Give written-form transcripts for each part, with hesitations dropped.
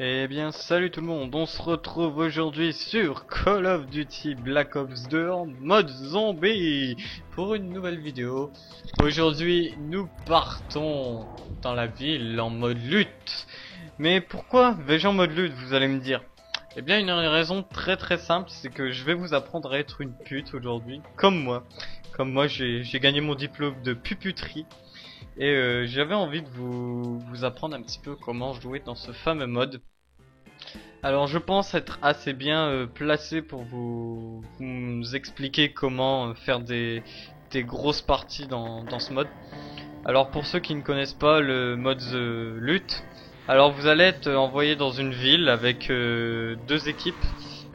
Eh bien salut tout le monde, on se retrouve aujourd'hui sur Call of Duty Black Ops 2 en mode zombie pour une nouvelle vidéo. Aujourd'hui nous partons dans la ville en mode lutte. Mais pourquoi vais-je en mode lutte, vous allez me dire? Eh bien une raison très simple, c'est que je vais vous apprendre à être une pute aujourd'hui, comme moi. Comme moi j'ai gagné mon diplôme de puputerie. Et j'avais envie de vous apprendre un petit peu comment jouer dans ce fameux mode. Alors je pense être assez bien placé pour vous expliquer comment faire des grosses parties dans ce mode. Alors pour ceux qui ne connaissent pas le mode lutte, alors vous allez être envoyé dans une ville avec deux équipes.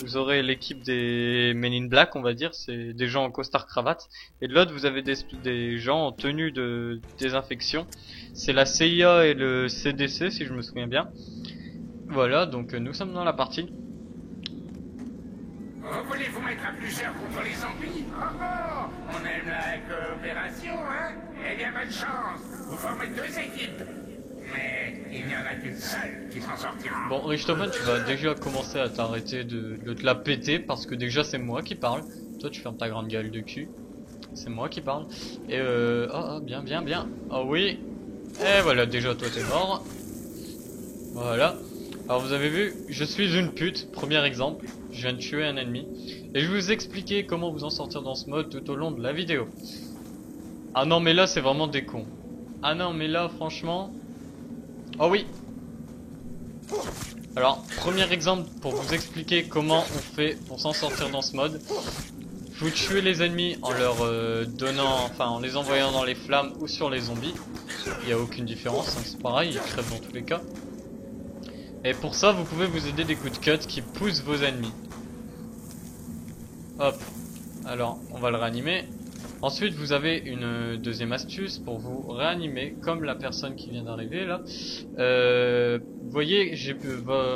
Vous aurez l'équipe des Men in Black, on va dire, c'est des gens en costard cravate, et de l'autre vous avez des gens en tenue de désinfection. C'est la CIA et le CDC si je me souviens bien. Voilà, donc nous sommes dans la partie. Voulez-vous mettre à plusieurs contre les zombies? On aime la coopération, hein? Eh bien, bonne chance. Vous formez deux équipes. Mais il n'y en a qu'une seule qui s'en sortira. Bon, Richthofen, tu vas déjà commencer à t'arrêter de te la péter parce que déjà c'est moi qui parle. Toi, tu fermes ta grande gueule de cul. C'est moi qui parle. Et bien. Oh oui. Et voilà, déjà toi t'es mort. Voilà. Alors vous avez vu, je suis une pute, premier exemple. Je viens de tuer un ennemi. Et je vais vous expliquer comment vous en sortir dans ce mode tout au long de la vidéo. Ah non mais là c'est vraiment des cons. Ah non mais là franchement... Oh oui. Alors, premier exemple pour vous expliquer comment on fait pour s'en sortir dans ce mode. Vous tuez les ennemis en leur en les envoyant dans les flammes ou sur les zombies. Il n'y a aucune différence, hein, c'est pareil, ils crèvent dans tous les cas. Et pour ça, vous pouvez vous aider des coups de cut qui poussent vos ennemis. Hop. Alors, on va le réanimer. Ensuite, vous avez une deuxième astuce pour vous réanimer, comme la personne qui vient d'arriver là. Vous voyez,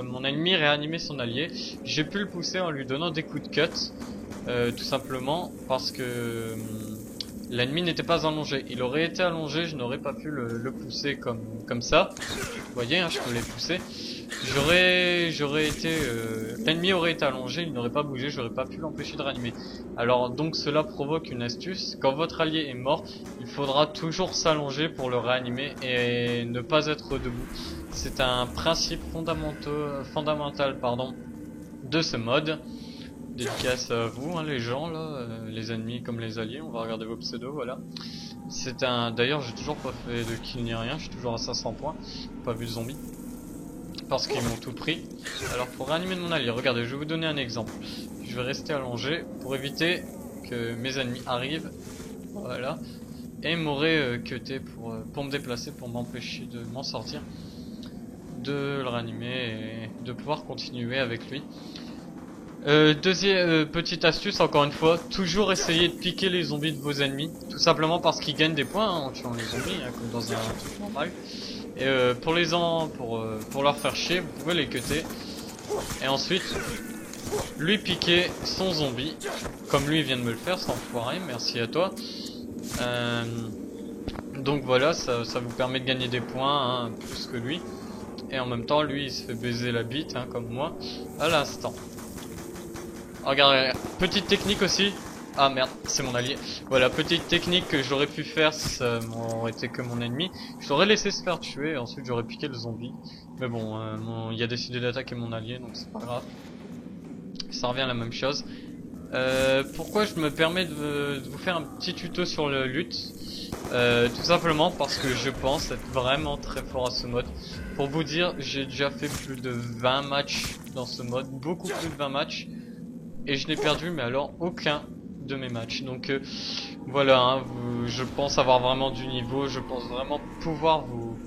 mon ennemi réanimé son allié. J'ai pu le pousser en lui donnant des coups de cut, tout simplement parce que l'ennemi n'était pas allongé. Il aurait été allongé, je n'aurais pas pu le pousser comme ça. Vous voyez, hein, je peux les pousser. L'ennemi aurait été allongé, il n'aurait pas bougé, j'aurais pas pu l'empêcher de réanimer. Alors donc cela provoque une astuce. Quand votre allié est mort, il faudra toujours s'allonger pour le réanimer et ne pas être debout. C'est un principe fondamental de ce mode. Dédicace à vous, hein, les gens là, les ennemis comme les alliés. On va regarder vos pseudos, voilà. D'ailleurs, j'ai toujours pas fait de kill ni rien. Je suis toujours à 500 points. Pas vu de zombie. Parce qu'ils m'ont tout pris. Alors pour réanimer mon allié, regardez, je vais vous donner un exemple. Je vais rester allongé pour éviter que mes ennemis arrivent. Voilà. Et m'auraient cuté pour me déplacer, pour m'empêcher de m'en sortir. De le réanimer et de pouvoir continuer avec lui. Deuxième petite astuce, encore une fois, toujours essayer de piquer les zombies de vos ennemis. Tout simplement parce qu'ils gagnent des points hein, en tuant les zombies, hein, comme dans un truc normal. Et pour leur faire chier, vous pouvez les cutter. Et ensuite, lui piquer son zombie. Comme lui vient de me le faire, sans enfoiré, merci à toi. Donc voilà, ça vous permet de gagner des points, hein, plus que lui. Et en même temps, lui il se fait baiser la bite, hein, comme moi, à l'instant. Regardez, petite technique aussi. Ah merde, c'est mon allié. Voilà, petite technique que j'aurais pu faire si ça m'aurait été que mon ennemi. Je l'aurais laissé se faire tuer et ensuite j'aurais piqué le zombie. Mais bon, il a décidé d'attaquer mon allié, donc c'est pas grave. Ça revient à la même chose. Pourquoi je me permets de vous faire un petit tuto sur le lutte? Tout simplement parce que je pense être vraiment très fort à ce mode. Pour vous dire, j'ai déjà fait plus de 20 matchs dans ce mode, beaucoup plus de 20 matchs. Et je n'ai perdu, mais alors aucun de mes matchs. Donc voilà, hein, je pense avoir vraiment du niveau. Je pense vraiment pouvoir vous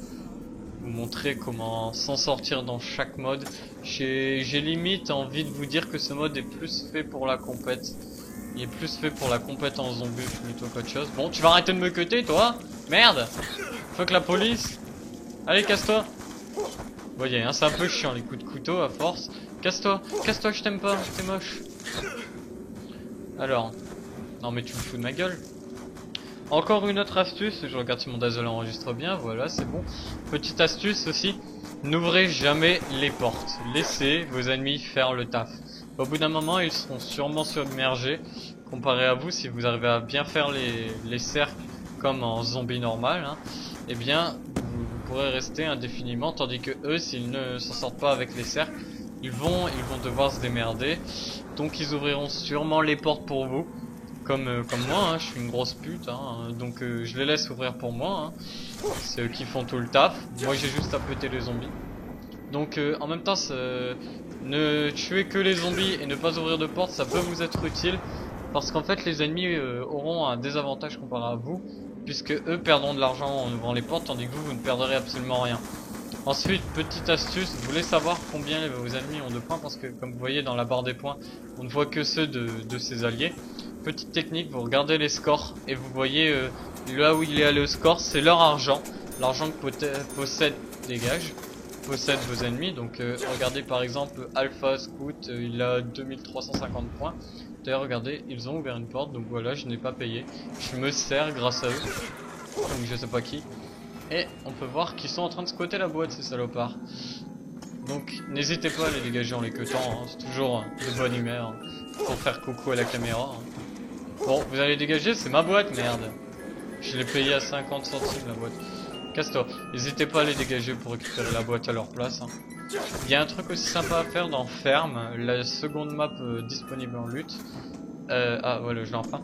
montrer comment s'en sortir dans chaque mode. J'ai limite envie de vous dire que ce mode est plus fait pour la compète. Il est plus fait pour la compète en zombie plutôt qu'autre chose. Bon, tu vas arrêter de me cuter, toi? Merde! Fuck la police! Allez, casse-toi! Vous voyez, hein, c'est un peu chiant les coups de couteau à force. Casse-toi, je t'aime pas, t'es moche. Alors, non mais tu me fous de ma gueule. Encore une autre astuce, je regarde si mon dazzle enregistre bien, voilà c'est bon. Petite astuce aussi, N'ouvrez jamais les portes. Laissez vos ennemis faire le taf. Au bout d'un moment, ils seront sûrement submergés. Comparé à vous, si vous arrivez à bien faire les cercles comme en zombie normal, hein, eh bien, vous pourrez rester indéfiniment. Tandis que eux, s'ils ne s'en sortent pas avec les cercles, ils vont devoir se démerder. Donc ils ouvriront sûrement les portes pour vous. Comme moi, hein, je suis une grosse pute, hein, donc je les laisse ouvrir pour moi. Hein. C'est eux qui font tout le taf. Moi j'ai juste à péter les zombies. Donc en même temps, ne tuer que les zombies et ne pas ouvrir de porte, ça peut vous être utile. Parce qu'en fait les ennemis auront un désavantage comparé à vous. Puisque eux perdront de l'argent en ouvrant les portes, tandis que vous ne perdrez absolument rien. Ensuite, petite astuce, vous voulez savoir combien vos ennemis ont de points. Parce que comme vous voyez dans la barre des points, on ne voit que ceux de ses alliés. Petite technique, vous regardez les scores et vous voyez là où il est allé au score, c'est leur argent. L'argent que possède vos ennemis. Donc regardez par exemple Alpha Scout, il a 2350 points. D'ailleurs regardez, ils ont ouvert une porte, donc voilà, je n'ai pas payé. Je me sers grâce à eux, donc je sais pas qui. Et on peut voir qu'ils sont en train de squatter la boîte, ces salopards. Donc n'hésitez pas à les dégager en les queutant, hein. C'est toujours de bonne humeur pour faire coucou à la caméra. Hein. Bon, vous allez dégager, c'est ma boîte, merde. Je l'ai payé à 50 centimes la boîte. Casse-toi. N'hésitez pas à les dégager pour récupérer la boîte à leur place. Hein. Il y a un truc aussi sympa à faire dans Ferme, la seconde map disponible en lutte. Ah voilà, je l'ai enfin.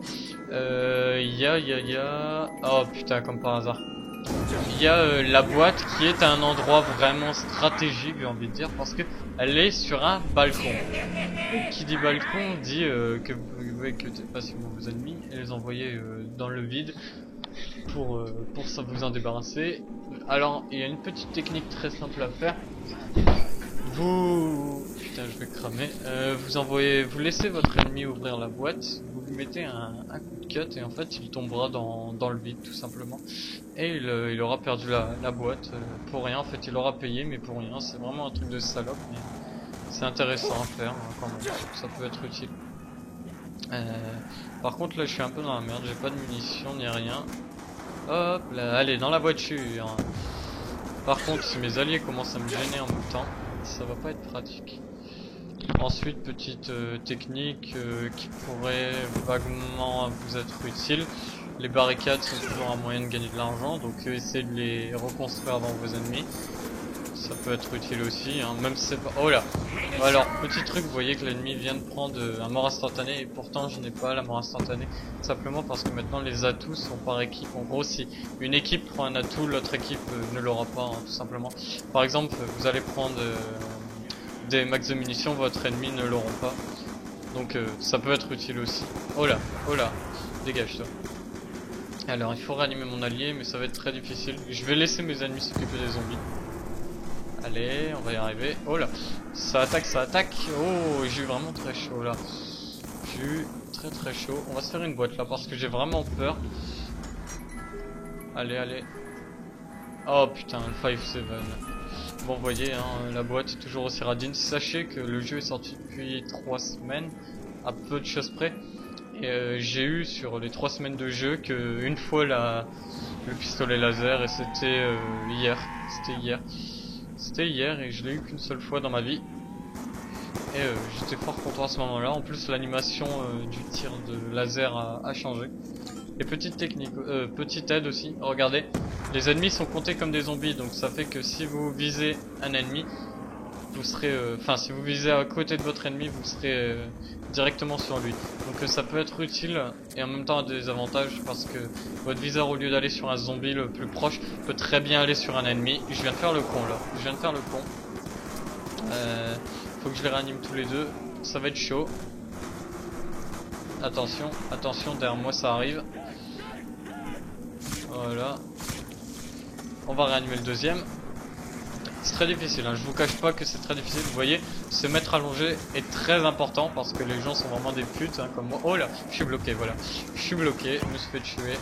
Il y a... Oh putain, comme par hasard. Il y a la boîte qui est à un endroit vraiment stratégique, j'ai envie de dire, parce que elle est sur un balcon. Qui dit balcon dit que vous pouvez cuter facilement vos ennemis et les envoyer dans le vide pour ça vous en débarrasser. Alors il y a une petite technique très simple à faire. Putain, je vais cramer. Vous laissez votre ennemi ouvrir la boîte, vous lui mettez un coup de cut et en fait il tombera dans le vide tout simplement. Et il aura perdu la boîte pour rien. En fait il aura payé mais pour rien. C'est vraiment un truc de salope, mais c'est intéressant à faire hein, quand même. Ça peut être utile. Par contre là je suis un peu dans la merde, j'ai pas de munitions ni rien. Hop là, allez dans la voiture. Par contre si mes alliés commencent à me gêner en même temps, ça va pas être pratique. Ensuite petite technique qui pourrait vaguement vous être utile. Les barricades sont toujours un moyen de gagner de l'argent, donc essayez de les reconstruire avant vos ennemis. Ça peut être utile aussi, hein, même si c'est pas... Oh là. Alors, petit truc, vous voyez que l'ennemi vient de prendre un mort instantané et pourtant je n'ai pas la mort instantanée. Simplement parce que maintenant les atouts sont par équipe. En gros, si une équipe prend un atout, l'autre équipe ne l'aura pas, hein, tout simplement. Par exemple, vous allez prendre des max de munitions, votre ennemi ne l'auront pas. Donc ça peut être utile aussi. Oh là, dégage toi. Alors, il faut réanimer mon allié, mais ça va être très difficile. Je vais laisser mes ennemis s'occuper des zombies. Allez, on va y arriver. Oh là, ça attaque, ça attaque. Oh, j'ai eu vraiment très chaud là. J'ai eu très chaud. On va se faire une boîte là parce que j'ai vraiment peur. Allez, allez. Oh putain, le 5-7. Bon, vous voyez, hein, la boîte est toujours aussi radine. Sachez que le jeu est sorti depuis 3 semaines, à peu de choses près. Et j'ai eu sur les 3 semaines de jeu qu'une fois le pistolet laser et c'était hier. C'était hier et je l'ai eu qu'une seule fois dans ma vie. Et j'étais fort content à ce moment-là. En plus l'animation du tir de laser a changé. Et petite technique, petite aide aussi, regardez, les ennemis sont comptés comme des zombies, donc ça fait que si vous visez un ennemi, vous serez, si vous visez à côté de votre ennemi, vous serez directement sur lui. Donc ça peut être utile et en même temps des avantages parce que votre viseur, au lieu d'aller sur un zombie le plus proche, peut très bien aller sur un ennemi. Je viens de faire le con là, faut que je les réanime tous les deux, ça va être chaud. Attention, attention, derrière moi ça arrive. Voilà. On va réanimer le deuxième. C'est très difficile, hein. Je vous cache pas que c'est très difficile. Vous voyez, se mettre allongé est très important parce que les gens sont vraiment des putes hein, comme moi. Oh là, je suis bloqué, voilà. Je suis bloqué, je me suis fait tuer.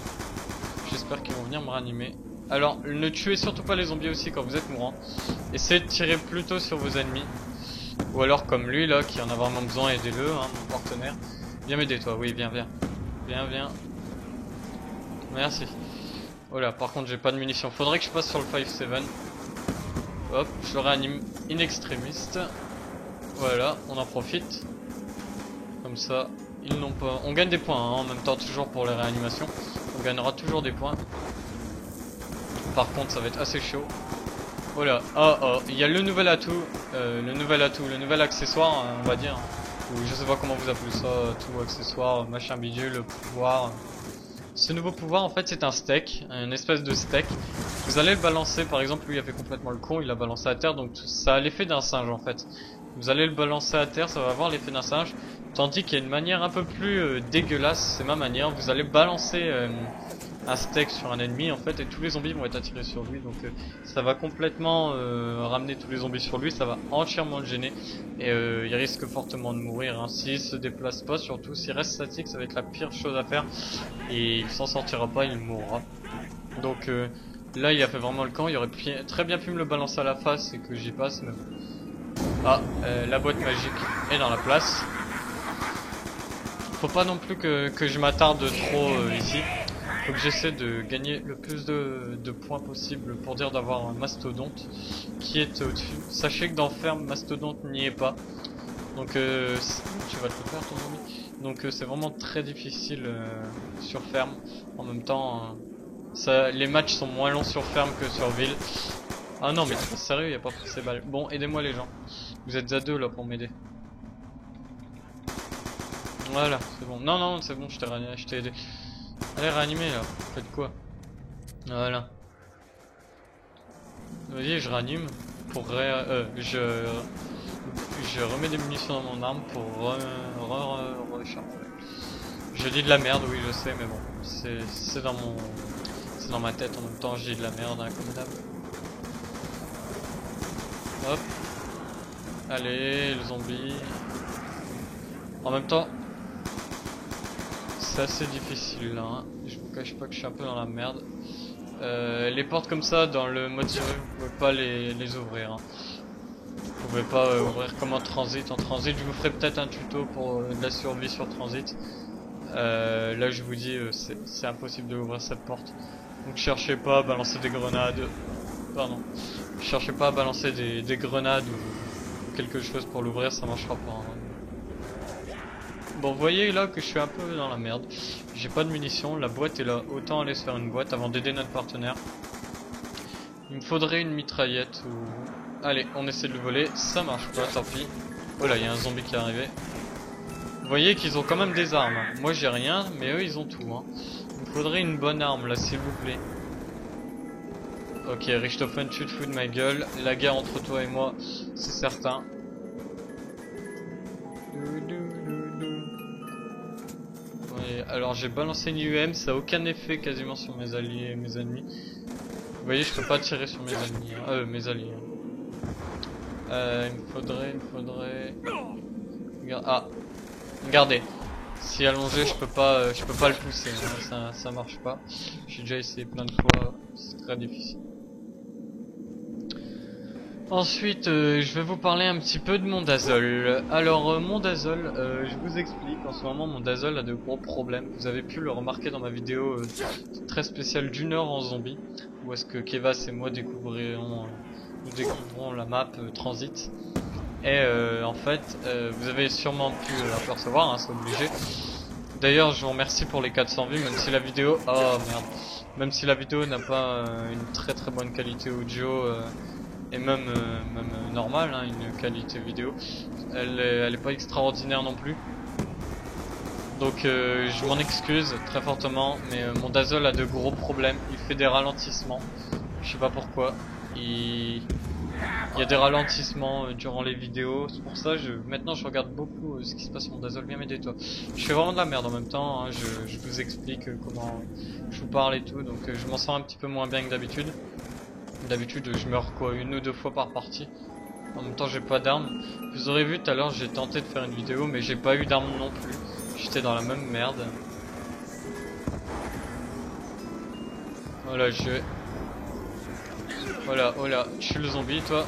J'espère qu'ils vont venir me réanimer. Alors, ne tuez surtout pas les zombies aussi quand vous êtes mourant. Essayez de tirer plutôt sur vos ennemis. Ou alors comme lui là, qui en a vraiment besoin, aidez-le, hein, mon partenaire. Viens m'aider toi, oui, viens. Viens. Merci. Oh là, par contre j'ai pas de munitions. Faudrait que je passe sur le 5-7. Hop, je le réanime in extremis. Voilà, on en profite. Comme ça, ils n'ont pas... On gagne des points hein, en même temps, toujours pour les réanimations. On gagnera toujours des points. Par contre, ça va être assez chaud. Voilà, il y a le nouvel atout, le nouvel accessoire, on va dire. Ou je sais pas comment vous appelez ça, tout accessoire, machin bidule, le pouvoir. Ce nouveau pouvoir en fait c'est un steak, une espèce de steak. Vous allez le balancer, par exemple lui il a fait complètement le con, il l'a balancé à terre, donc ça a l'effet d'un singe en fait. Vous allez le balancer à terre, ça va avoir l'effet d'un singe. Tandis qu'il y a une manière un peu plus dégueulasse, c'est ma manière, vous allez balancer un steak sur un ennemi en fait et tous les zombies vont être attirés sur lui, donc ça va complètement ramener tous les zombies sur lui, ça va entièrement le gêner et il risque fortement de mourir hein. S'il se déplace pas, surtout s'il reste statique, ça va être la pire chose à faire et il s'en sortira pas, il mourra. Donc là il a fait vraiment le camp, il aurait très bien pu me le balancer à la face et que j'y passe, mais la boîte magique est dans la place. Faut pas non plus que je m'attarde trop ici. Faut que j'essaie de gagner le plus de points possible pour dire d'avoir un mastodonte qui est au-dessus. Sachez que dans ferme, mastodonte n'y est pas. Donc tu vas te le faire ton zombie. Donc c'est vraiment très difficile sur ferme. En même temps, les matchs sont moins longs sur ferme que sur ville. Ah non mais c'est sérieux, y a pas pris ces balles. Bon, aidez-moi les gens. Vous êtes à deux là pour m'aider. Voilà, c'est bon. Non, c'est bon, je t'ai aidé. Allez, réanimer là. Faites quoi? Voilà. Vous voyez, je réanime pour je remets des munitions dans mon arme pour recharger. Je dis de la merde, oui, je sais, mais bon, c'est dans ma tête en même temps, je dis de la merde, hein, comme d'hab. Hop. Allez, le zombie. En même temps, c'est assez difficile là, hein. Je vous cache pas que je suis un peu dans la merde. Les portes comme ça dans le mode survie, vous pouvez pas les ouvrir hein. Vous pouvez pas ouvrir comme en transit. En transit je vous ferai peut-être un tuto pour de la survie sur transit. Là je vous dis c'est impossible de ouvrir cette porte. Donc cherchez pas à balancer des grenades. Pardon. Cherchez pas à balancer des grenades ou quelque chose pour l'ouvrir, ça marchera pas hein. Bon, vous voyez là que je suis un peu dans la merde. J'ai pas de munitions, la boîte est là. Autant aller se faire une boîte avant d'aider notre partenaire. Il me faudrait une mitraillette ou... Allez, on essaie de le voler. Ça marche pas, tant pis. Oh là, il y a un zombie qui est arrivé. Vous voyez qu'ils ont quand même des armes. Moi j'ai rien, mais eux ils ont tout hein. Il me faudrait une bonne arme là, s'il vous plaît. Ok, Richthofen, tu te fous de ma gueule. La guerre entre toi et moi, c'est certain. Alors j'ai balancé une UM, ça a aucun effet quasiment sur mes alliés et mes ennemis. Vous voyez, je peux pas tirer sur mes ennemis, hein. Mes alliés. Il me faudrait... Ah, regardez. Si allongé, je peux pas le pousser, hein. Ça marche pas. J'ai déjà essayé plein de fois, c'est très difficile. Ensuite, je vais vous parler un petit peu de mon Dazol. Alors, mon Dazol, je vous explique, en ce moment, mon Dazol a de gros problèmes. Vous avez pu le remarquer dans ma vidéo très spéciale d'une heure en zombie, où est-ce que Kevas et moi nous découvrons la map Transit. Et en fait, vous avez sûrement pu l'apercevoir, hein, c'est obligé. D'ailleurs, je vous remercie pour les 400 vues, même si la vidéo... Oh merde. Même si la vidéo n'a pas une très bonne qualité audio... et même normale, hein, une qualité vidéo, elle est pas extraordinaire non plus. Donc je m'en excuse très fortement, mais mon Dazol a de gros problèmes. Il fait des ralentissements, je sais pas pourquoi. Il y a des ralentissements durant les vidéos. C'est pour ça maintenant je regarde beaucoup ce qui se passe sur mon Dazol. Viens m'aider toi. Je fais vraiment de la merde en même temps, hein. Je vous explique comment je vous parle et tout, donc je m'en sens un petit peu moins bien que d'habitude. D'habitude je meurs quoi, 1 ou 2 fois par partie. En même temps j'ai pas d'armes. Vous aurez vu tout à l'heure, j'ai tenté de faire une vidéo mais j'ai pas eu d'armes non plus. J'étais dans la même merde. Voilà, Voilà, oh là, je suis le zombie toi.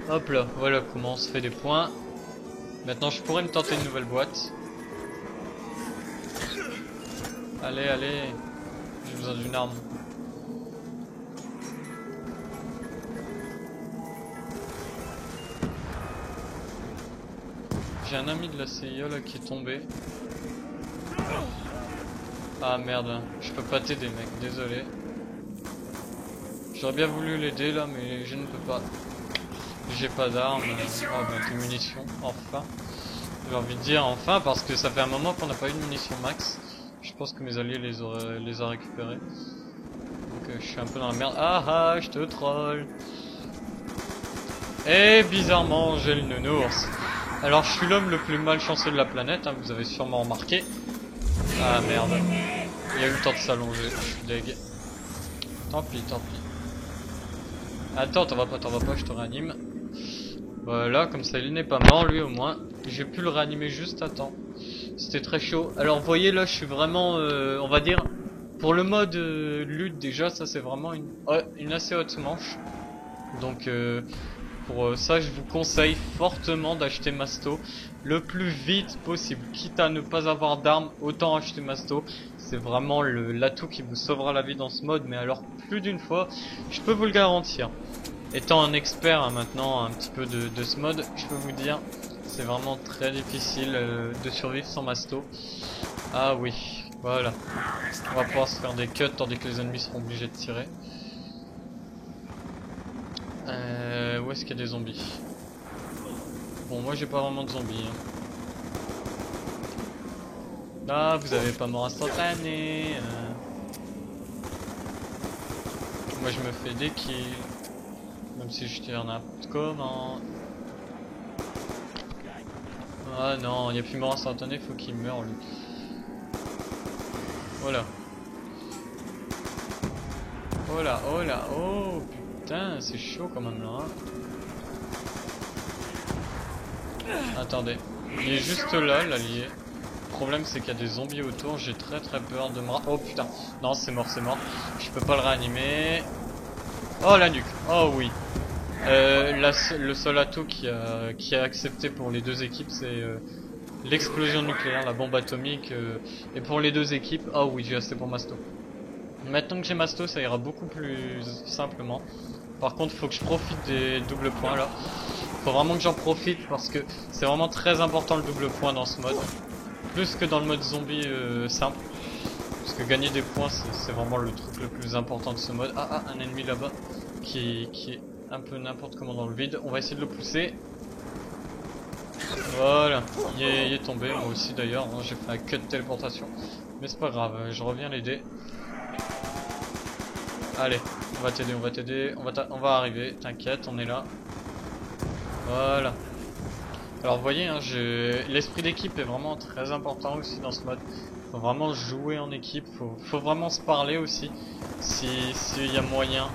Hop là, voilà comment on se fait des points. Maintenant je pourrais me tenter une nouvelle boîte. Allez, j'ai besoin d'une arme. J'ai un ami de la CIA là qui est tombé. Ah merde, je peux pas t'aider mec, désolé. J'aurais bien voulu l'aider là mais je ne peux pas. J'ai pas d'armes. Oh bah des munitions, enfin. J'ai envie de dire enfin parce que ça fait un moment qu'on n'a pas eu de munitions max. Je pense que mes alliés les a récupérées. Donc je suis un peu dans la merde. Ah ah, je te troll. Et bizarrement j'ai le nounours. Alors je suis l'homme le plus malchanceux de la planète, hein, vous avez sûrement remarqué. Ah merde. Il a eu le temps de s'allonger, je suis deg. Tant pis, tant pis. Attends, t'en vas pas, je te réanime. Voilà, comme ça il n'est pas mort lui au moins. J'ai pu le réanimer juste à temps. C'était très chaud. Alors vous voyez là, je suis vraiment, on va dire, pour le mode lutte déjà, ça c'est vraiment une assez haute manche. Donc pour ça, je vous conseille fortement d'acheter Masto le plus vite possible. Quitte à ne pas avoir d'armes, autant acheter Masto. C'est vraiment l'atout qui vous sauvera la vie dans ce mode, mais alors plus d'une fois, je peux vous le garantir. Étant un expert hein, maintenant un petit peu de ce mode, je peux vous dire, c'est vraiment très difficile de survivre sans Masto. Ah oui, voilà. On va pouvoir se faire des cuts tandis que les ennemis seront obligés de tirer. Où est-ce qu'il y a des zombies? Bon, moi j'ai pas vraiment de zombies. Hein. Ah, vous avez pas mort instantané. Moi je me fais des kills. Même si je tire n'importe comment. Ah non, il n'y a plus mort instantané, faut qu'il meure lui. Voilà. Oh là, oh là, oh putain, c'est chaud quand même là. Hein. Attendez, il est juste là, l'allié. Le problème c'est qu'il y a des zombies autour, j'ai très peur de me... Oh putain, non c'est mort, je peux pas le réanimer. Oh la nuque, oh oui. Le seul atout qui a accepté pour les deux équipes c'est l'explosion nucléaire, la bombe atomique. Et pour les deux équipes, oh oui j'ai assez pour Masto. Maintenant que j'ai Masto ça ira beaucoup plus simplement. Par contre faut que je profite des doubles points là. Faut vraiment que j'en profite parce que c'est vraiment très important le double point dans ce mode. Plus que dans le mode zombie simple. Parce que gagner des points c'est vraiment le truc le plus important de ce mode. Ah un ennemi là-bas qui est un peu n'importe comment dans le vide. On va essayer de le pousser. Voilà, il est tombé, moi aussi d'ailleurs. Hein, j'ai fait un cut de téléportation. Mais c'est pas grave, je reviens l'aider. Allez, on va t'aider, on va arriver, t'inquiète, on est là. Voilà. Alors vous voyez, hein, l'esprit d'équipe est vraiment très important aussi dans ce mode. Faut vraiment jouer en équipe, faut vraiment se parler aussi. S'il y a moyen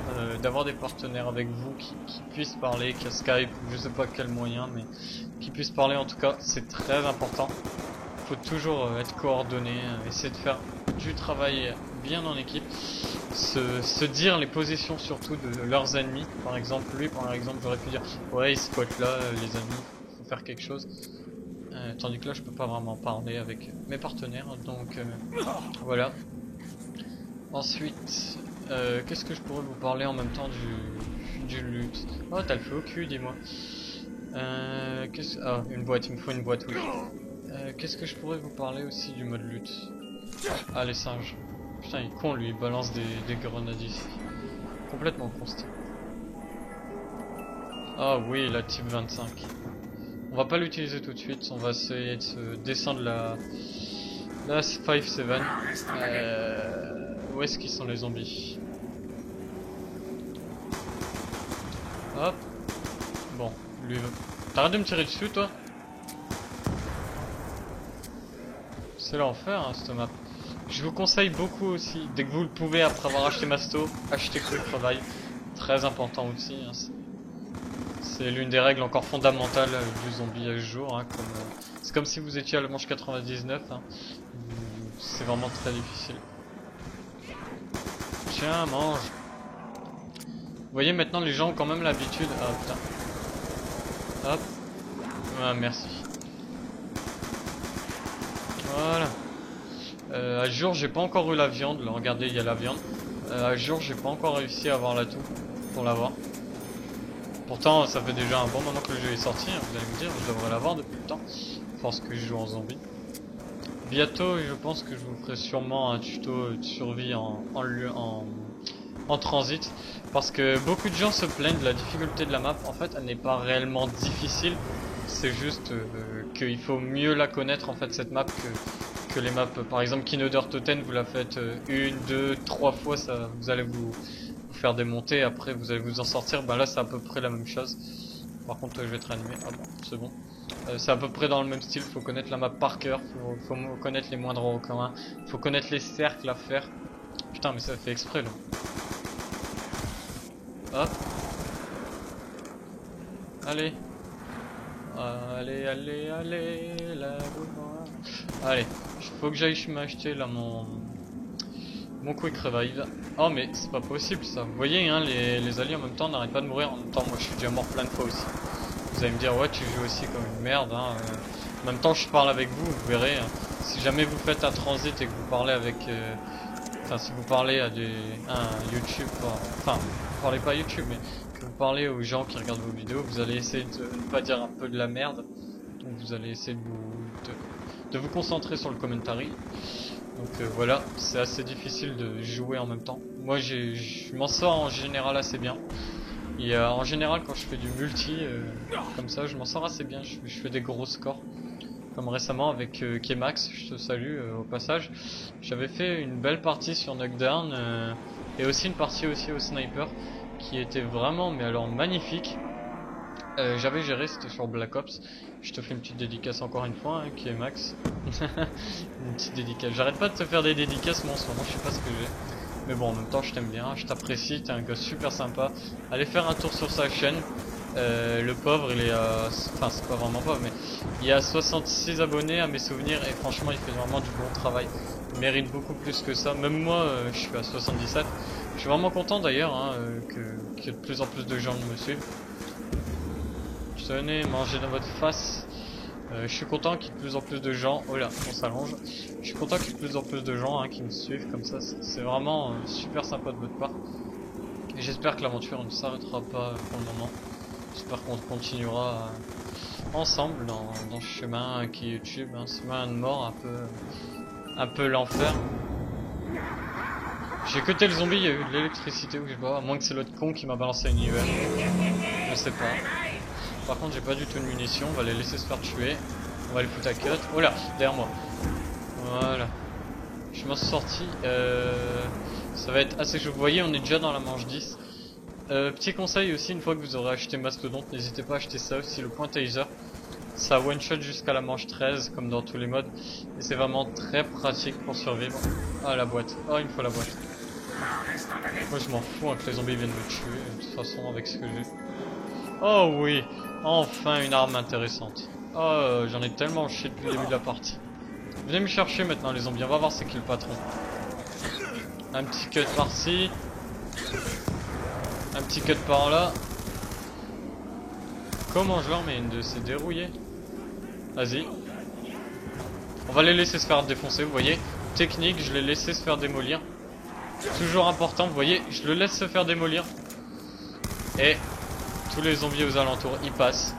d'avoir des partenaires avec vous qui puissent parler, qu'à Skype ou je sais pas quel moyen, mais qui puissent parler en tout cas, c'est très important. Faut toujours être coordonné, essayer de faire du travail bien en équipe, se dire les positions surtout de leurs ennemis. Par exemple, lui par exemple j'aurais pu dire ouais il squatte là les amis, faut faire quelque chose. Tandis que là je peux pas vraiment parler avec mes partenaires, donc voilà. Ensuite, qu'est-ce que je pourrais vous parler en même temps du lutte? Oh t'as le feu au cul, dis-moi. Ah une boîte, il me faut une boîte, oui. Qu'est-ce que je pourrais vous parler aussi du mode lutte? Ah les singes. Putain il est con lui, il balance des grenades ici. Complètement con ce type. Ah oui la type 25. On va pas l'utiliser tout de suite, on va essayer de se descendre la 5-7. Où est-ce qu'ils sont les zombies? Hop. Bon, lui... T'arrêtes de me tirer dessus toi? C'est l'enfer hein, cette map. Je vous conseille beaucoup aussi, dès que vous le pouvez après avoir acheté Masto, achetez Quick Revive. Très important aussi. Hein, c'est l'une des règles encore fondamentales du zombie à ce jour. Hein, c'est comme si vous étiez à la manche 99. Hein. C'est vraiment très difficile. Tiens, mange. Vous voyez maintenant les gens ont quand même l'habitude. Ah putain. Hop. Ah merci. Voilà. À jour j'ai pas encore eu la viande. Là regardez il y a la viande. À jour j'ai pas encore réussi à avoir l'atout pour l'avoir. Pourtant ça fait déjà un bon moment que le jeu est sorti, hein, vous allez me dire, je devrais l'avoir depuis le temps, force que je joue en zombie. Bientôt je pense que je vous ferai sûrement un tuto de survie en transit, parce que beaucoup de gens se plaignent de la difficulté de la map. En fait elle n'est pas réellement difficile, c'est juste qu'il faut mieux la connaître en fait cette map que les maps. Par exemple Kinoder Toten, vous la faites une, deux, trois fois, ça, vous allez vous faire des montées, après vous allez vous en sortir. Ben là c'est à peu près la même chose. Par contre je vais te réanimer, ah bon c'est bon. C'est à peu près dans le même style, faut connaître la map par cœur, faut connaître les moindres recoins, faut connaître les cercles à faire. Putain mais ça fait exprès là. Hop. Allez. Allez, allez, allez, la boule. Allez, il faut que j'aille m'acheter là mon quick revive. Oh mais c'est pas possible ça. Vous voyez hein, les alliés en même temps n'arrêtent pas de mourir. En même temps moi je suis déjà mort plein de fois aussi. Vous allez me dire ouais tu joues aussi comme une merde hein. En même temps je parle avec vous, vous verrez hein. Si jamais vous faites un transit et que vous parlez avec enfin si vous parlez à un YouTube, enfin vous parlez pas à YouTube mais que vous parlez aux gens qui regardent vos vidéos, vous allez essayer de ne pas dire un peu de la merde. Donc vous allez essayer de vous concentrer sur le commentary. Donc voilà, c'est assez difficile de jouer en même temps. Moi je m'en sors en général assez bien. Et en général quand je fais du multi comme ça je m'en sors assez bien, je fais des gros scores. Comme récemment avec Kemax, je te salue au passage. J'avais fait une belle partie sur Knockdown et aussi une partie aussi au sniper qui était vraiment mais alors magnifique. J'avais géré, c'était sur Black Ops. Je te fais une petite dédicace encore une fois, hein, Kemax. Une petite dédicace. J'arrête pas de te faire des dédicaces, moi en ce moment je sais pas ce que j'ai. Mais bon en même temps je t'aime bien, je t'apprécie, t'es un gars super sympa. Allez faire un tour sur sa chaîne. Le pauvre il est à... Enfin c'est pas vraiment pauvre mais il y a 66 abonnés à mes souvenirs et franchement il fait vraiment du bon travail. Il mérite beaucoup plus que ça, même moi je suis à 77. Je suis vraiment content d'ailleurs hein, que de plus en plus de gens me suivent. Tenez, mangez dans votre face. Je suis content qu'il y ait de plus en plus de gens. Oh là, on s'allonge. Je suis content qu'il y ait de plus en plus de gens hein, qui me suivent comme ça. C'est vraiment super sympa de votre part. Et j'espère que l'aventure ne s'arrêtera pas pour le moment. J'espère qu'on continuera ensemble dans ce chemin qui est YouTube, hein, ce chemin de mort un peu l'enfer. J'ai cuté le zombie, il y a eu de l'électricité ou je sais pas, à moins que c'est l'autre con qui m'a balancé une UR. Je sais pas. Par contre j'ai pas du tout de munitions, on va les laisser se faire tuer. On va les foutre à cut. Oh là, derrière moi. Voilà. Je m'en suis sorti. Ça va être assez chaud. Vous voyez, on est déjà dans la manche 10. Petit conseil aussi, une fois que vous aurez acheté Mastodonte, n'hésitez pas à acheter ça aussi, le point taser. Ça one shot jusqu'à la manche 13 comme dans tous les modes. Et c'est vraiment très pratique pour survivre. Ah la boîte. Oh il me faut la boîte. Moi je m'en fous hein, que les zombies viennent me tuer. De toute façon avec ce que j'ai. Oh oui. Enfin une arme intéressante. Oh j'en ai tellement chié depuis le début de la partie. Venez me chercher maintenant les zombies. On va voir c'est qui le patron. Un petit cut par-ci. Un petit cut par là. Comment je leur mets une de ces dérouillées? Vas-y. On va les laisser se faire défoncer, vous voyez. Technique, je les laissé se faire démolir. Toujours important, vous voyez, je le laisse se faire démolir. Et tous les zombies aux alentours, ils passent.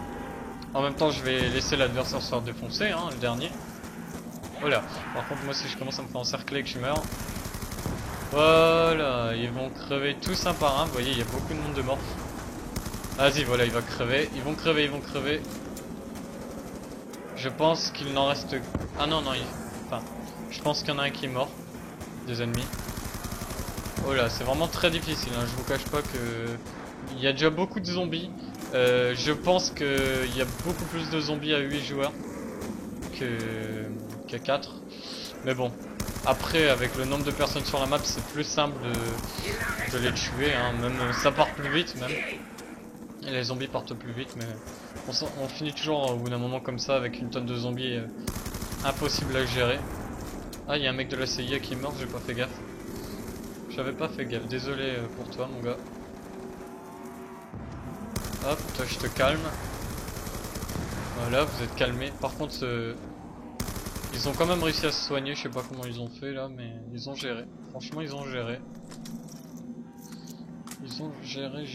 En même temps, je vais laisser l'adversaire se faire défoncer, hein, le dernier. Voilà. Par contre, moi, si je commence à me faire encercler et que je meurs... Voilà, ils vont crever tous un par un. Vous voyez, il y a beaucoup de monde de morts. Vas-y, voilà, il va crever. Ils vont crever, ils vont crever. Je pense qu'il n'en reste... Ah non, non, enfin... Je pense qu'il y en a un qui est mort. Des ennemis. Oh là, c'est vraiment très difficile, hein. Je vous cache pas que... Il y a déjà beaucoup de zombies. Je pense qu'il y a beaucoup plus de zombies à 8 joueurs qu'à 4. Mais bon, après avec le nombre de personnes sur la map c'est plus simple de les tuer hein. Même ça part plus vite même. Et les zombies partent plus vite mais on finit toujours au bout d'un moment comme ça avec une tonne de zombies impossible à gérer. Ah il y a un mec de la CIA qui est mort, j'ai pas fait gaffe. J'avais pas fait gaffe, désolé pour toi mon gars. Hop, toi je te calme. Voilà, vous êtes calmé. Par contre, ils ont quand même réussi à se soigner. Je sais pas comment ils ont fait là, mais ils ont géré. Franchement, ils ont géré. Ils ont géré.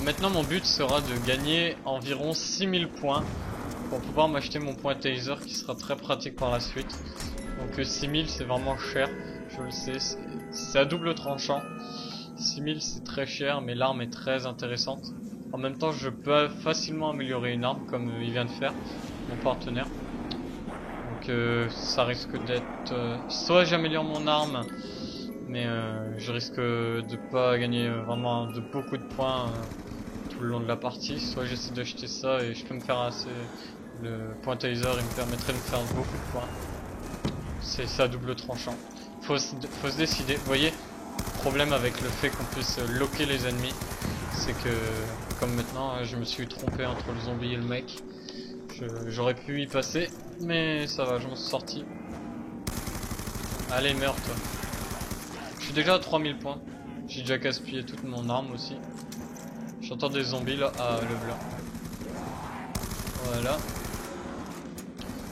maintenant mon but sera de gagner environ 6000 points pour pouvoir m'acheter mon point taser qui sera très pratique par la suite. Donc 6000 c'est vraiment cher, je le sais, c'est à double tranchant. 6000 c'est très cher mais l'arme est très intéressante. En même temps je peux facilement améliorer une arme comme il vient de faire mon partenaire. Donc ça risque d'être... soit j'améliore mon arme mais je risque de pas gagner vraiment de beaucoup de points tout le long de la partie. Soit j'essaie d'acheter ça et je peux me faire assez... Le point taser il me permettrait de me faire beaucoup de points. C'est ça double tranchant. Faut se décider. Vous voyez, problème avec le fait qu'on puisse loquer les ennemis, c'est que comme maintenant je me suis trompé entre le zombie et le mec. J'aurais pu y passer, mais ça va, je m'en suis sorti. Allez, meurs toi. Je suis déjà à 3000 points. J'ai déjà gaspillé toute mon arme aussi. J'entends des zombies là. Ah, le blanc. Voilà.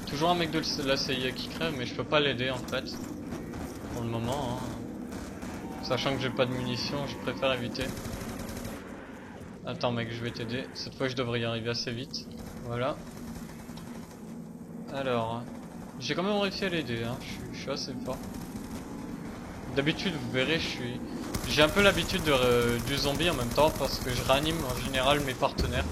Toujours un mec de la CIA qui crève, mais je peux pas l'aider en fait. Pour le moment. Hein. Sachant que j'ai pas de munitions, je préfère éviter. Attends mec, je vais t'aider. Cette fois je devrais y arriver assez vite. Voilà. Alors, j'ai quand même réussi à l'aider, hein. Je suis assez fort. D'habitude, vous verrez, j'ai un peu l'habitude du zombie en même temps parce que je réanime en général mes partenaires.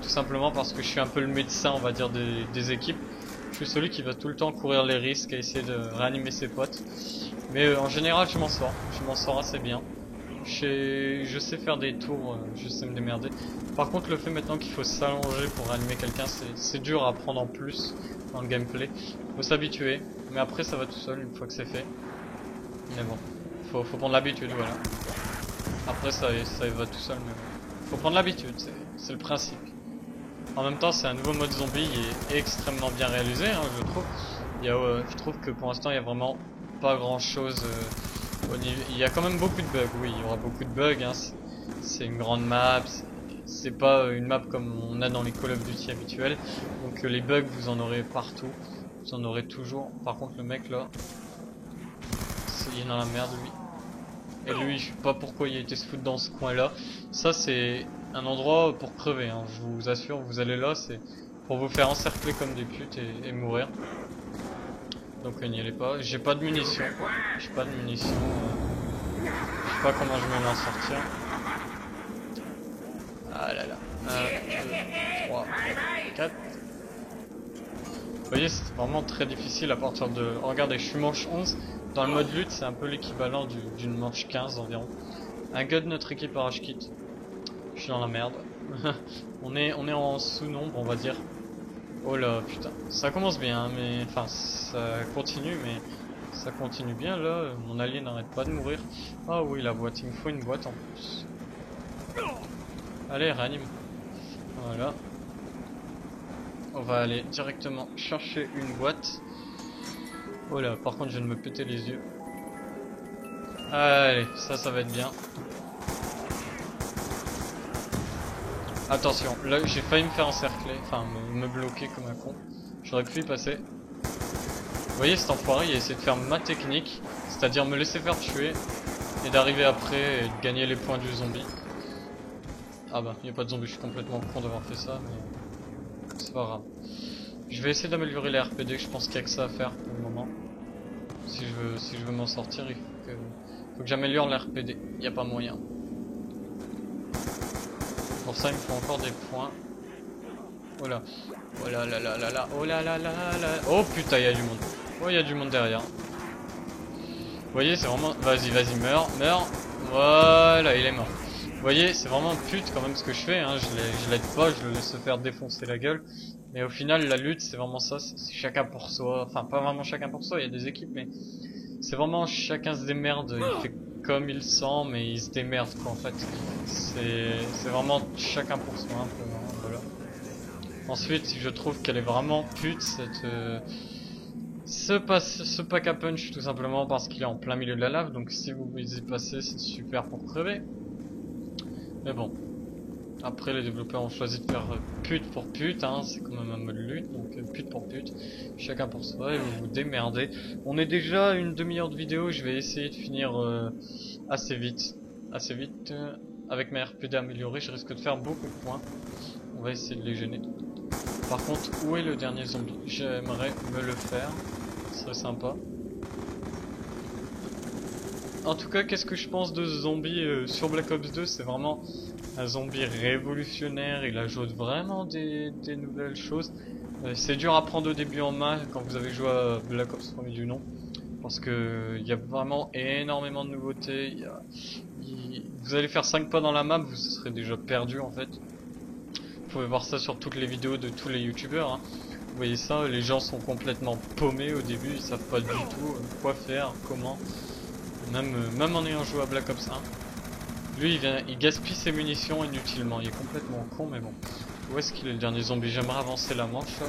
Tout simplement parce que je suis un peu le médecin, on va dire, des équipes. Je suis celui qui va tout le temps courir les risques et essayer de réanimer ses potes. Mais en général, je m'en sors assez bien. Je sais faire des tours, je sais me démerder. Par contre, le fait maintenant qu'il faut s'allonger pour réanimer quelqu'un, c'est dur à prendre en plus dans le gameplay. Faut s'habituer, mais après ça va tout seul une fois que c'est fait. Mais bon, faut prendre l'habitude, voilà. Après ça va tout seul, mais bon. Faut prendre l'habitude, c'est le principe. En même temps, c'est un nouveau mode zombie qui est extrêmement bien réalisé, hein, je trouve. Je trouve que pour l'instant, il y a vraiment pas grand chose. Il y a quand même beaucoup de bugs, oui, il y aura beaucoup de bugs. Hein. C'est une grande map, c'est pas une map comme on a dans les Call of Duty habituels. Donc les bugs, vous en aurez partout, vous en aurez toujours. Par contre, le mec là, il est dans la merde lui. Et lui, je sais pas pourquoi il a été se foutre dans ce coin là. Ça, c'est un endroit pour crever, hein. Je vous assure, vous allez là, c'est pour vous faire encercler comme des putes et mourir. Donc n'y allez pas. J'ai pas de munitions. J'ai pas de munitions. Je sais pas comment je vais m'en sortir. Ah là là. 1, 2, 3, 4. Vous voyez, c'est vraiment très difficile à partir de... Regardez, je suis manche 11. Dans le mode lutte, c'est un peu l'équivalent d'une manche 15 environ. Un gars de notre équipe arrache kit. Je suis dans la merde. on est en sous-nombre, on va dire. Oh là, putain. Ça commence bien, mais... Enfin, ça continue, mais... Ça continue bien, là. Mon allié n'arrête pas de mourir. Ah oui, la boîte. Il me faut une boîte en plus. Allez, réanime. Voilà. On va aller directement chercher une boîte. Oh là, par contre, je viens de me péter les yeux. Allez, ça va être bien. Attention, là j'ai failli me faire encercler, enfin me bloquer comme un con. J'aurais pu y passer. Vous voyez, cet enfoiré, il a essayé de faire ma technique, c'est-à-dire me laisser faire tuer et d'arriver après et de gagner les points du zombie. Ah bah, il n'y a pas de zombie, je suis complètement con d'avoir fait ça, mais c'est pas grave. Je vais essayer d'améliorer les RPD, je pense qu'il n'y a que ça à faire pour le moment. Si je veux m'en sortir, il faut que j'améliore les RPD, il n'y a pas moyen. Pour ça il me faut encore des points. Oh là. Oh là là là là là. Oh là là là là. Oh putain, il y a du monde. Oh, il y a du monde derrière. Vous voyez, c'est vraiment... Vas-y, meurs. Voilà, il est mort. Vous voyez, c'est vraiment pute quand même ce que je fais, hein. Je l'aide pas, je le laisse se faire défoncer la gueule. Mais au final, la lutte, c'est vraiment ça, c'est chacun pour soi. Enfin, pas vraiment chacun pour soi, il y a des équipes, mais... C'est vraiment chacun se démerde, il fait comme il sent, mais il se démerde quoi en fait. C'est vraiment chacun pour soi un peu, hein, voilà. Ensuite, je trouve qu'elle est vraiment pute cette... Ce pack à punch tout simplement parce qu'il est en plein milieu de la lave, donc si vous y passez, c'est super pour crever. Mais bon. Après, les développeurs ont choisi de faire pute pour pute, hein, c'est quand même un mode lutte, donc pute pour pute, chacun pour soi, et vous vous démerdez. On est déjà une demi-heure de vidéo, je vais essayer de finir assez vite. avec ma RPD améliorée, je risque de faire beaucoup de points. On va essayer de les gêner. Par contre, où est le dernier zombie? J'aimerais me le faire, ce serait sympa. En tout cas, qu'est-ce que je pense de ce zombie sur Black Ops 2? C'est vraiment un zombie révolutionnaire, il ajoute vraiment des nouvelles choses. C'est dur à prendre au début en main quand vous avez joué à Black Ops 1er du nom. Parce que il y a vraiment énormément de nouveautés. Vous allez faire 5 pas dans la map, vous serez déjà perdu en fait. Vous pouvez voir ça sur toutes les vidéos de tous les youtubeurs. Hein. Vous voyez ça, les gens sont complètement paumés au début, ils savent pas du tout quoi faire, comment. Même en ayant joué à Black Ops 1. Lui il gaspille ses munitions inutilement, il est complètement con mais bon. Où est-ce qu'il est le dernier zombie? J'aimerais avancer la manche là.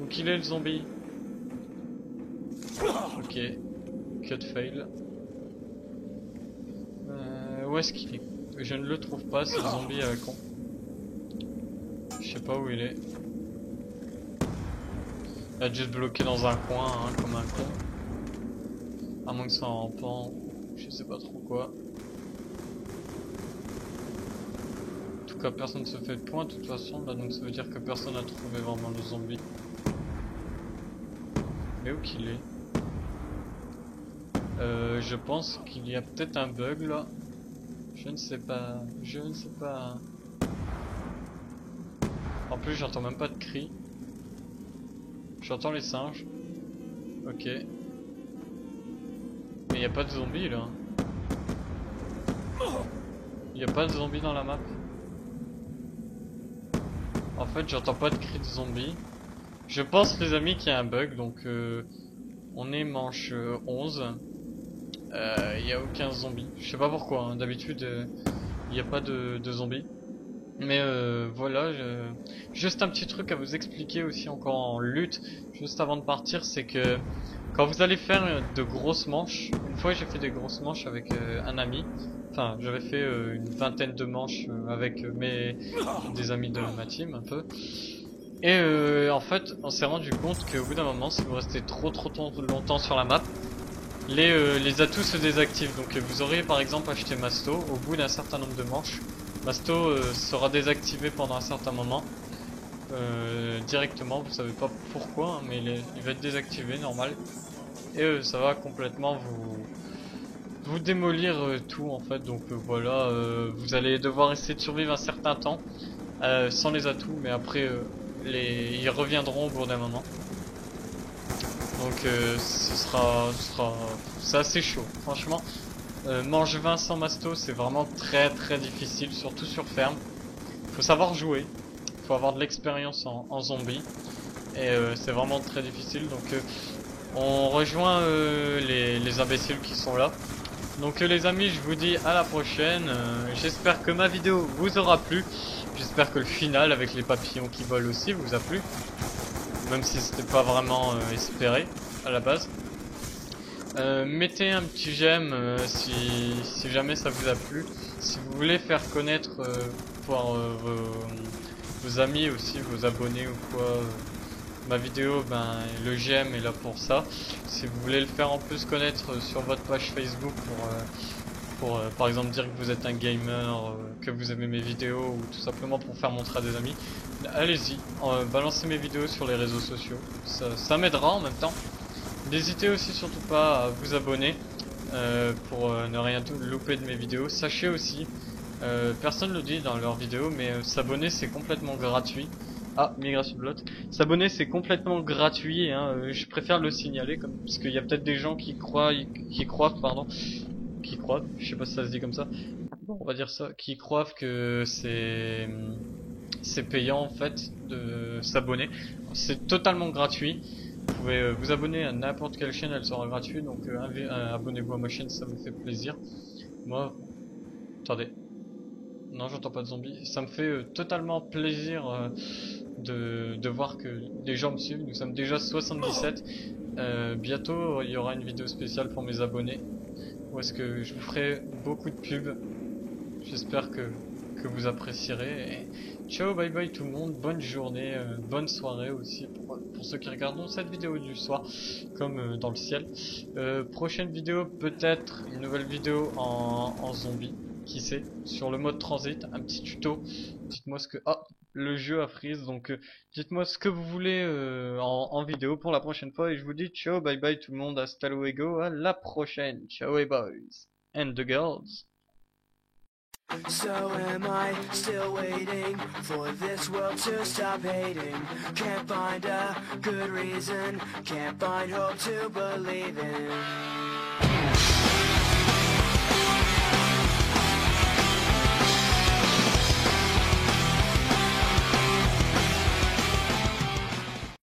Où qu'il est le zombie? Ok, cut fail. Où est-ce qu'il est? Je ne le trouve pas, c'est le zombie à la con. Je sais pas où il est. Il a juste bloqué dans un coin, hein, comme un con. À moins que ça en rampant, je sais pas trop quoi. En tout cas, personne ne se fait de point de toute façon, là, donc ça veut dire que personne n'a trouvé vraiment le zombie. Mais où qu'il est? Je pense qu'il y a peut-être un bug là. Je ne sais pas. Je ne sais pas. En plus, j'entends même pas de cris. J'entends les singes. Ok. Mais il n'y a pas de zombies là. Il n'y a pas de zombies dans la map. En fait, j'entends pas de cris de zombies. Je pense, les amis, qu'il y a un bug. Donc, on est manche 11. Il n'y a aucun zombie. Je sais pas pourquoi, hein. D'habitude il n'y a pas de zombies. Mais voilà, juste un petit truc à vous expliquer aussi encore en lutte, juste avant de partir, c'est que quand vous allez faire de grosses manches, une fois j'ai fait des grosses manches avec un ami, enfin j'avais fait une vingtaine de manches avec des amis de ma team un peu. Et en fait on s'est rendu compte qu'au bout d'un moment, si vous restez trop longtemps sur la map, les atouts se désactivent. Donc vous aurez par exemple acheté Masto, au bout d'un certain nombre de manches, Masto sera désactivé pendant un certain moment. Directement, vous savez pas pourquoi, hein, mais il va être désactivé, normal. Et ça va complètement vous démolir tout en fait. Donc voilà, vous allez devoir essayer de survivre un certain temps sans les atouts, mais après ils reviendront au bout d'un moment. Donc c'est assez chaud, franchement. Manche 20 sans Masto, c'est vraiment très difficile, surtout sur ferme. Faut savoir jouer, faut avoir de l'expérience en zombie, et c'est vraiment très difficile. Donc on rejoint les imbéciles qui sont là. Donc les amis, je vous dis à la prochaine. J'espère que ma vidéo vous aura plu. J'espère que le final avec les papillons qui volent aussi vous a plu. Même si c'était pas vraiment espéré à la base. Mettez un petit j'aime si jamais ça vous a plu. Si vous voulez faire connaître pour vos amis aussi, vos abonnés ou quoi, ma vidéo, ben le j'aime est là pour ça. Si vous voulez le faire en plus connaître sur votre page Facebook pour par exemple dire que vous êtes un gamer, que vous aimez mes vidéos, ou tout simplement pour faire montrer à des amis, allez-y, balancez mes vidéos sur les réseaux sociaux, ça m'aidera en même temps. N'hésitez aussi surtout pas à vous abonner pour ne rien louper de mes vidéos. Sachez aussi, personne ne le dit dans leurs vidéos, mais s'abonner c'est complètement gratuit. Ah, migration blot. S'abonner c'est complètement gratuit, hein, je préfère le signaler parce qu'il y a peut-être des gens qui croient, je sais pas si ça se dit comme ça, bon, on va dire ça, qui croient que c'est payant en fait de s'abonner. C'est totalement gratuit. Vous pouvez vous abonner à n'importe quelle chaîne, elle sera gratuite, donc abonnez-vous à ma chaîne, ça me fait plaisir. Moi, attendez, non j'entends pas de zombies, ça me fait totalement plaisir de voir que les gens me suivent. Nous sommes déjà 77, bientôt il y aura une vidéo spéciale pour mes abonnés, où est-ce que je vous ferai beaucoup de pubs. J'espère que vous apprécierez, et ciao, bye bye tout le monde, bonne journée, bonne soirée aussi pour ceux qui regardent cette vidéo du soir, comme dans le ciel. Prochaine vidéo, peut-être une nouvelle vidéo en zombie, qui sait, sur le mode transit, un petit tuto. Dites-moi ce que... Ah, le jeu a freeze, donc dites-moi ce que vous voulez en vidéo pour la prochaine fois, et je vous dis ciao, bye bye tout le monde, hasta luego, à la prochaine, ciao et boys, and the girls. So am I still waiting for this world to stop hating? Can't find a good reason, can't find hope to believe in.